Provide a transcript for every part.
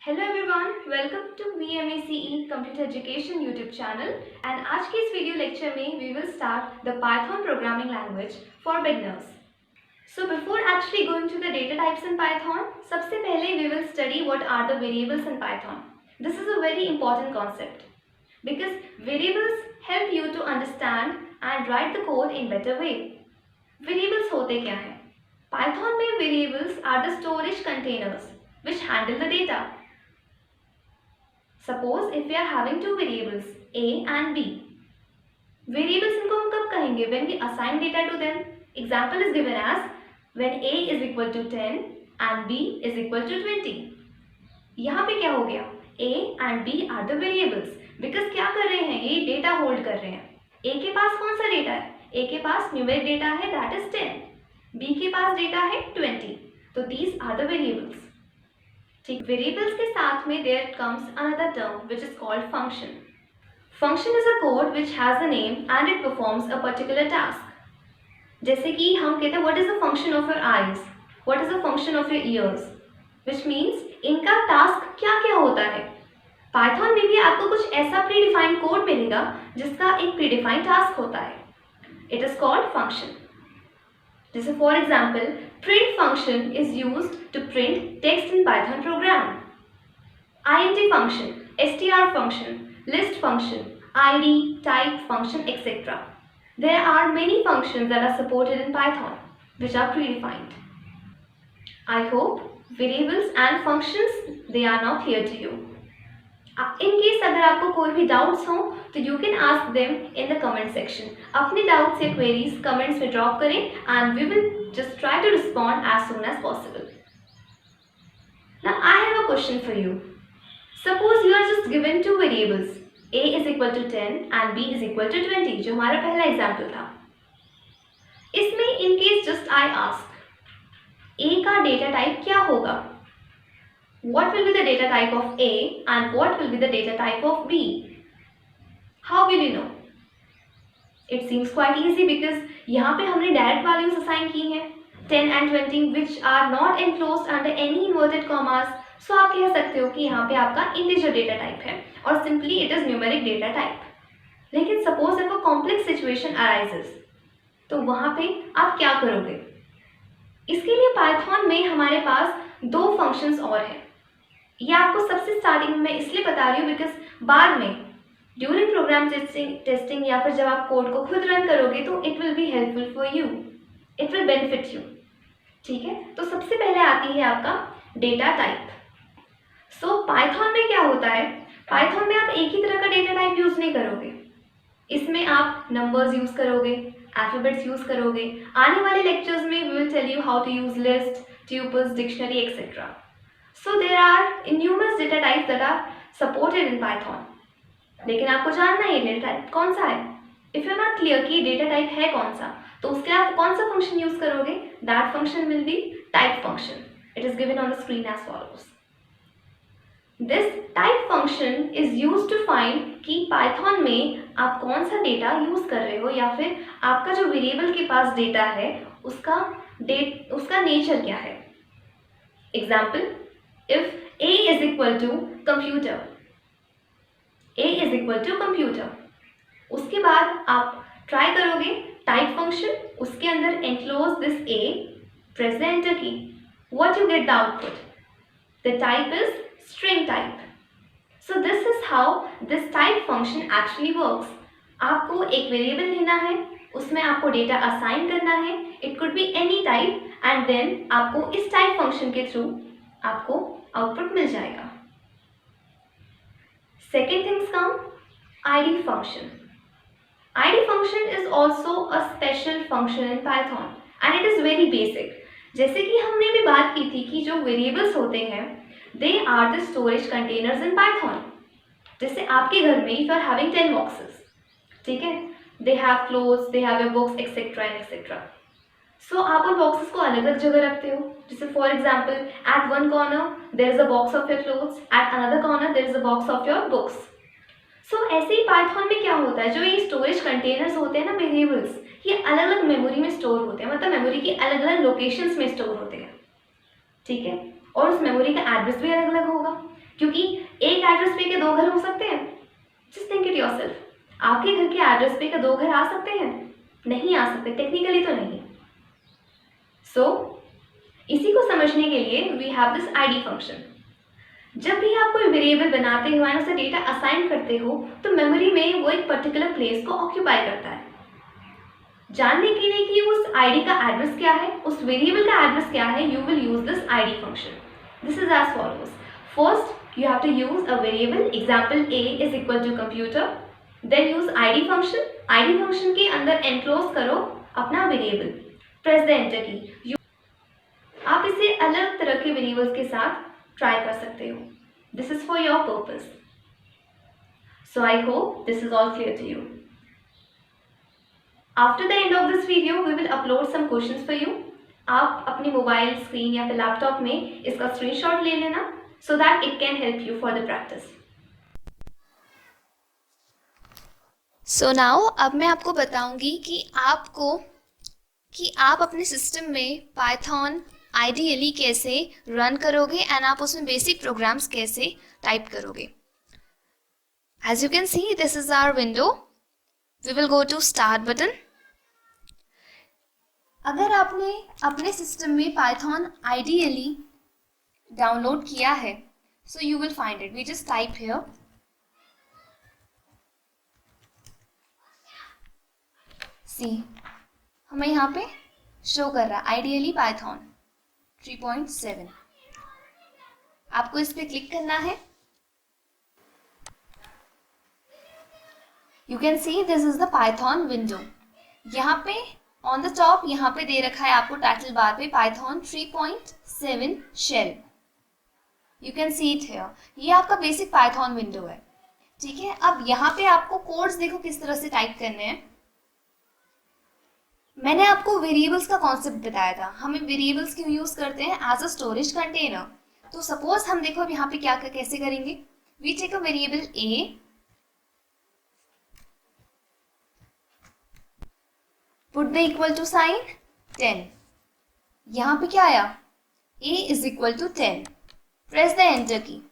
Hello everyone, welcome to VMACE computer education YouTube channel and आज के इस video lecture में we will start the Python programming language for beginners. So before actually going to the data types in Python, सबसे पहले we will study what are the variables in Python. This is a very important concept because variables help you to understand and write the code in better way. Variables होते क्या हैं? Python में variables are the storage containers which handle the data. Suppose if we are having two variables a and b. Variables इनको हम कब कहेंगे? When we assign data to them. Example is given as when a is equal to 10 and b is equal to 20. यहाँ पे क्या हो गया? a and b are the variables. Because क्या कर रहे हैं? ये data hold कर रहे हैं. a के पास कौन सा data है? a के पास numeric data है that is 10. b के पास data है 20. तो these are the variables. ठीक, वेरिएबल्स के साथ में there comes another term which is called function. Function is a code which has a name and it performs a particular task. जैसे कि हम कहते हैं what is the function of your eyes, what is the function of your ears, which means इनका task क्या क्या होता है। पाइथन में भी आपको कुछ ऐसा प्री डिफाइंड कोड मिलेगा जिसका एक प्री डिफाइंड टास्क होता है। It is called function. जैसे for example, print function is used to print text in Python program. int function, str function, list function, id, type function, etc. There are many functions that are supported in Python, which are predefined. I hope variables and functions they are not clear to you. In case अगर आपको कोई भी doubts हो तो you can ask them in the comment section. अपने doubts या queries comments में drop करें and we will just try to respond as soon as possible. Now I have a question for you. Suppose you are just given two variables a is equal to 10 and b is equal to 20 जो हमारा पहला example था। इसमें in case just I ask a का data type क्या होगा? What will be the data type of a and what will be the data type of b? How will you know? It seems quite easy because यहाँ पे हमने direct values assign की हैं 10 and 20 which are not enclosed under any inverted commas. So आप कह सकते हो कि यहाँ पे आपका integer data type है और simply it is numeric data type. लेकिन suppose if a complex situation arises, तो वहाँ पे आप क्या करोगे? इसके लिए पाइथन में हमारे पास दो फंक्शंस और हैं। ये आपको सबसे स्टार्टिंग में मैं इसलिए बता रही हूँ बिकॉज बाद में ड्यूरिंग प्रोग्राम टेस्टिंग या फिर जब आप कोड को खुद रन करोगे तो it will be helpful for you, it will benefit you. ठीक है, तो सबसे पहले आती है आपका डेटा टाइप। सो पाइथन में क्या होता है? पाइथन में आप एक ही तरह का डेटा टाइप यूज नहीं करोगे। इसमें आप नंबर्स यूज करोगे, अल्फाबेट्स यूज करोगे। आने वाले लेक्चर्स में we will tell you how to use list, tuples, dictionary etcetera. So there are numerous data types that are supported in Python. लेकिन आपको जानना है डेटा टाइप कौन सा है। If you are not clear कि डेटा टाइप है कौन सा, तो उसके आप कौन सा फंक्शन यूज करोगे? That function will be type function. It is given on the screen as follows. This type function is used to find कि पाइथन में आप कौन सा डेटा यूज कर रहे हो या फिर आपका जो वेरिएबल के पास डेटा है उसका नेचर क्या है। Example, if a is equal to computer, a is equal to computer, उसके बाद आप ट्राई करोगे टाइप फंक्शन, उसके अंदर enclose this a, press the enter key, what you get the output? The type is string type. So this is how this type function actually works. आपको एक variable लेना है, उसमें आपको डेटा असाइन करना है, it could be any type, and then आपको इस टाइप फंक्शन के थ्रू आपको आउटपुट मिल जाएगा। Second things come id function. id function is also a special function in Python and it is very basic. जैसे कि हमने भी बात की थी कि जो वेरिएबल्स होते हैं they are the storage containers in Python. जैसे आपके घर में if you are having 10 boxes, ठीक है, they have clothes, they have your books, etc. and etc. So आप उन बॉक्सेस को अलग अलग जगह रखते हो। जैसे for example at one corner there is a box of your clothes, at another corner there is a box of your books. So ऐसे ही पाइथन में क्या होता है, जो ये स्टोरेज कंटेनर्स होते हैं ना वेरिएबल्स, ये अलग अलग मेमोरी में स्टोर होते हैं, मतलब मेमोरी की अलग अलग लोकेशंस में स्टोर होते हैं। ठीक है, और उस मेमोरी का एड्रेस भी अलग अलग होगा। क्योंकि एक एड्रेस पे के 2 घर हो सकते हैं। जस्ट थिंक इट योरसेल्फ, आपके घर के एड्रेस पे के 2 घर आ सकते हैं? नहीं आ सकते, टेक्निकली तो नहीं। सो इसी को समझने के लिए we have this ID function. जब भी आप कोई वेरिएबल बनाते हो या उसे डेटा असाइन करते हो तो मेमोरी में वो एक पर्टिकुलर प्लेस को ऑक्यूपाई करता है। जानने के लिए कि उस आईडी का एड्रेस क्या है, उस वेरिएबल का एड्रेस क्या है, you will use this ID function. This is as follows. First you have to use a variable, example a is equal to computer, then use id function। id function के अंदर enclose करो अपना variable, press the enter key। आप इसे अलग तरह के variables के साथ ट्राई कर सकते हो। This is for your purpose. So I hope this is all clear to you. After the end of this video we will upload some questions for you. आप अपनी मोबाइल स्क्रीन या फिर laptop में इसका screenshot ले लेना so that it can help you for the practice. So now अब मैं आपको बताऊंगी कि आप अपने सिस्टम में पाइथन आइडियली कैसे रन करोगे एंड आप उसमें बेसिक प्रोग्राम्स कैसे टाइप करोगे। As you can see, this is our window. We will go to start button. अगर आपने अपने सिस्टम में पाइथन आइडियली डाउनलोड किया है, so you will find it. We just type here. See, हमें यहाँ पे शो कर रहा है आइडियली पाइथन 3.7। आपको इस पे क्लिक करना है। You can see this is the Python window. यहाँ पे on the top यहाँ पे दे रखा है आपको टाइटल बार पे Python 3.7 shell. You can see it here. ये आपका बेसिक पाइथन विंडो है, ठीक है। अब यहाँ पे आपको कोड्स देखो किस तरह से टाइप करने हैं। मैंने आपको वेरिएबल्स का कॉन्सेप्ट बताया था। हमें वेरिएबल्स क्यों यूज करते हैं? As a storage container. तो सपोज हम देखो अब यहाँ पे क्या कैसे करेंगे। We take a variable A, put the equal to sign 10। यहाँ पे क्या आया? a is equal to 10। Press the enter key.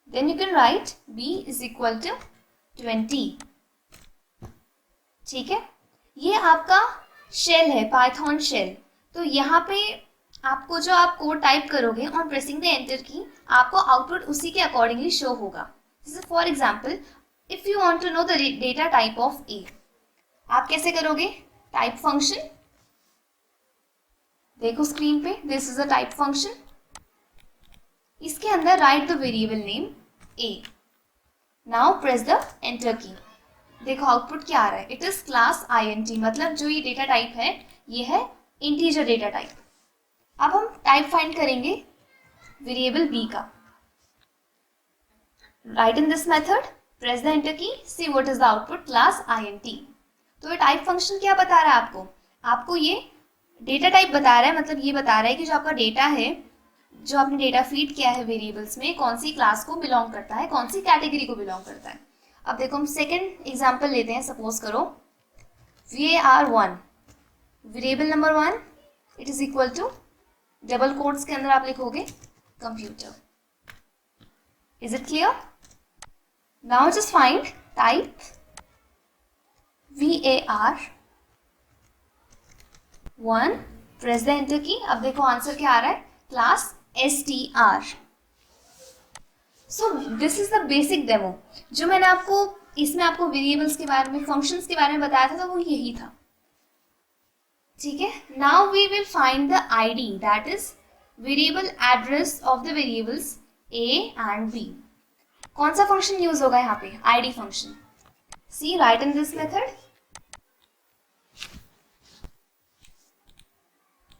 Then you can write b is equal to 20. ठीक है, ये आपका शेल है, पाइथन शेल। तो यहाँ पे आपको जो आप कोड टाइप करोगे on pressing the enter key, आपको आउटपुट उसी के अकॉर्डिंगली शो होगा। जैसे for example, if you want to know the data type of A, आप कैसे करोगे? टाइप फंक्शन, देखो स्क्रीन पे, this is a type function. इसके अंदर write the variable name A. Now press the enter key. देखो आउटपुट क्या आ रहा है? इट इज क्लास int, मतलब जो ये डेटा टाइप है ये है इंटीजर डेटा टाइप। अब हम टाइप फाइंड करेंगे वेरिएबल b का। Write in this method, press the enter key, see what is the output, class int। तो ये टाइप फंक्शन क्या बता रहा है आपको? आपको ये डेटा टाइप बता रहा है, मतलब ये बता रहा है कि जो आपका डेटा है, जो आपने डेटा फीड किया है वेरिएबल्स में, कौन सी क्लास को बिलोंग करता है, कौन सी कैटेगरी को बिलोंग करता है। अब देखो हम सेकंड एग्जांपल लेते हैं। सपोज करो var1, variable number 1, it is equal to, double quotes के अंदर आप लिखोगे computer. Is it clear? Now just find type var1, press the enter key. अब देखो आंसर क्या आ रहा है? Class str। So this is the basic demo. जो मैंने आपको इसमें आपको वेरिएबल्स के बारे में, फंक्शंस के बारे में बताया था, तो वो यही था, ठीक है। Now we will find the ID, that is variable address of the variables a and b। कौन सा फंक्शन यूज होगा यहाँ पे? ID function. See, right in this method.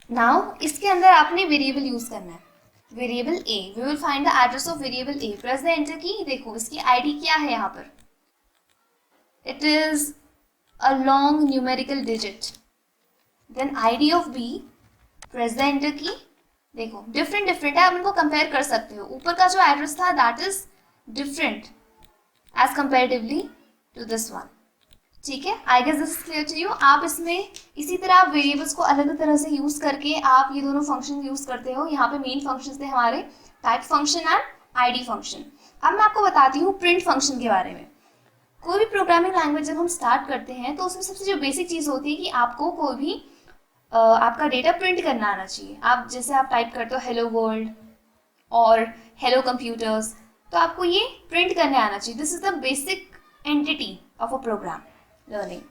Now इसके अंदर आपने वेरिएबल यूज करना है, variable a। We will find the address of variable a। Press the enter key. देखो इसकी आईडी क्या है यहाँ पर? It is a long numerical digit. Then ID of b, press the enter key. देखो different different है, आप इनको कंपेयर कर सकते हो। ऊपर का जो एड्रेस था that is different as comparatively to this one, ठीक है। I guess this is clear to you. आप इसमें इसी तरह आप वेरिएबल्स को अलग तरह से यूज करके आप ये दोनों फंक्शन यूज करते हो। यहाँ पे मेन फंक्शंस थे हमारे type function and id function. अब मैं आपको बताती हूँ प्रिंट फंक्शन के बारे में। कोई भी प्रोग्रामिंग लैंग्वेज जब हम स्टार्ट करते हैं तो उसमें सबसे जो बेसिक चीज़ होती है कि आपको कोई भी आपका डेटा प्रिंट करना आना चाहिए। आप जैसे आप टाइप करते हो हेलो वर्ल्ड और हेलो कंप्यूटर्स, तो आपको ये प्रिंट करने आना चाहिए। This is the basic entity of a program learning.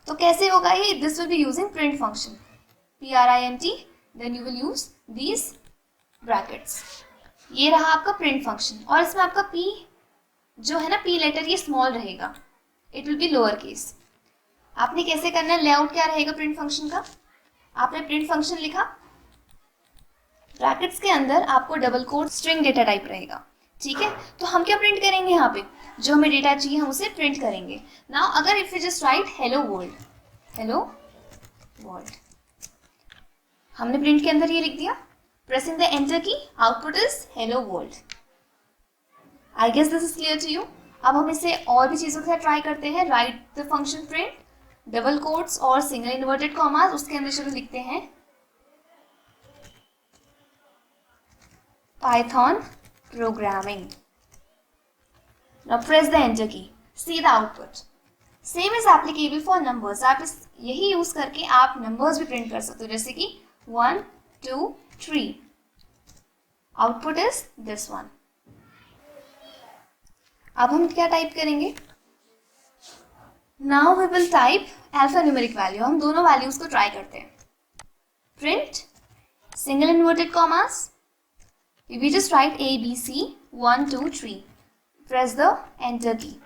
तो कैसे होगा ये? This will be using print function, print, then you will use these brackets. ये रहा आपका प्रिंट फंक्शन, और इसमें आपका p जो है ना, p लेटर ये स्मॉल रहेगा, it will be lower case. आपने कैसे करना है, लेआउट क्या रहेगा प्रिंट फंक्शन का? आपने प्रिंट फंक्शन लिखा, ब्रैकेट्स के अंदर आपको double quote string data type रहेगा, ठीक है। तो हम क्या प्रिंट करेंगे यहाँ पे? जो हमें डेटा चाहिए हम उसे प्रिंट करेंगे। नाउ अगर if you just write hello world, hello world, हमने प्रिंट के अंदर ये लिख दिया, pressing the enter key, output is hello world. I guess this is clear to you. अब हम इसे और भी चीजों के साथ ट्राई करते हैं। Right the function print, double quotes और सिंगल इन्वर्टेड कॉमास, उसके अंदर चलो लिखते हैं Python programming. Now press the enter key. See the output. Same is applicable for numbers. आप इस यही यूज करके आप नंबर्स भी प्रिंट कर सकते हो, जैसे कि 1 2 3। Output is this one. अब हम क्या टाइप करेंगे? Now we will type alpha numeric value. हम दोनों वैल्यूज को ट्राई करते हैं। Print single inverted commas, we just write A B C 1 2 3, press the enter key.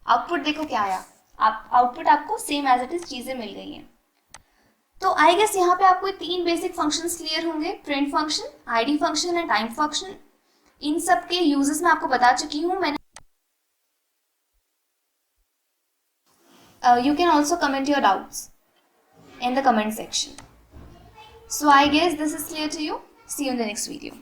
Output देखो क्या आया। आउटपुट आपको सेम एज इट इज चीजें मिल गई हैं। तो आई गेस यहाँ पे आपको 3 बेसिक फंक्शंस क्लियर होंगे, print function, ID function and time function. इन सब के यूजेस मैं आपको बता चुकी हूँ। मैंने you can also comment your doubts in the comment section. So I guess this is clear to you. See you in the next video.